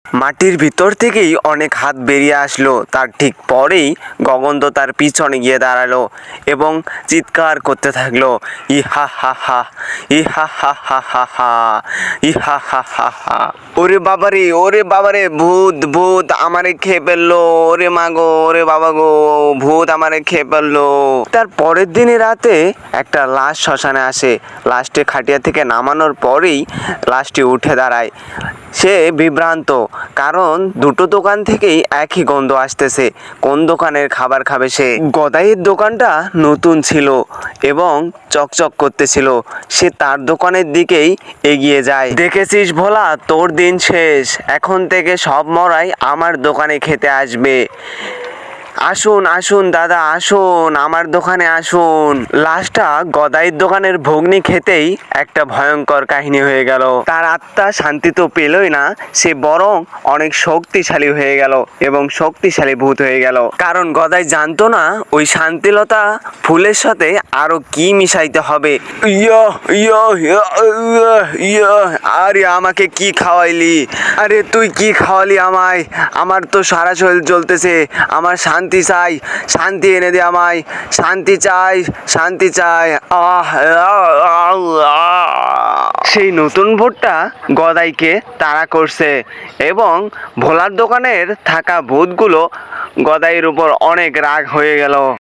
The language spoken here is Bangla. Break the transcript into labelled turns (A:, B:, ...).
A: মাটির ভিতর থেকেই অনেক হাত বেরিয়ে আসলো। তার ঠিক পরেই গগন তার পিছনে গিয়ে দাঁড়ালো এবং চিৎকার করতে থাকলো, ইহা হা হা, ইহা হা হা হা হা, ইহা হা হা হা। ওরে বাবারে, ভূত ভূত আমারে খেয়ে ফেললো, ওরে মাগো, ওরে বাবা গো, ভূত আমারে খেয়ে ফেললো। তার পরের দিনই রাতে একটা লাশ শ্মশানে আসে। লাশটি খাটিয়া থেকে নামানোর পরেই লাশটি উঠে দাঁড়ায়। সে বিভ্রান্ত, কারণ দুটো দোকান থেকেই একই গন্ধ আসতেছে। কোন দোকানের খাবার খাবে সে? গদাইয়ের দোকানটা নতুন ছিল এবং চকচক করতেছিল। সে তার দোকানের দিকেই এগিয়ে যায়। দেখেছিস ভোলা, তোর দিন শেষ। এখন থেকে সব মরাই আমার দোকানে খেতে আসবে। আসুন আসুন দাদা, আসুন আমার দোকানে আসুন। লাশটা গদাইয়ের দোকানের ভগ্নি খেতেই একটা ভয়ঙ্কর কাহিনী হয়ে গেল। তার আত্মা শান্তি তো পেলই না, সে বরং অনেক শক্তিশালী হয়ে গেল এবং শক্তিশালী ভূত হয়ে গেল। কারণ গদাই জানতো না ওই শান্তিলতা ফুলের সাথে আরো কি মিশাইতে হবে। ইয়া ইয়া ইয়া ইয়া ইয়া, আরে আমাকে কি খাওয়াইলি? আরে তুই কি খাওয়ালি আমায়? আমার তো সারা শরীর জ্বলতেছে। আমার শান্তি চাই, শান্তি এনে দে আমায়, শান্তি চাই, শান্তি চাই। সেই নতুন ভূতটা গদাইকে তাড়া করছে এবং ভোলার দোকানের থাকা ভূতগুলো গদাইয়ের উপর অনেক রাগ হয়ে গেল।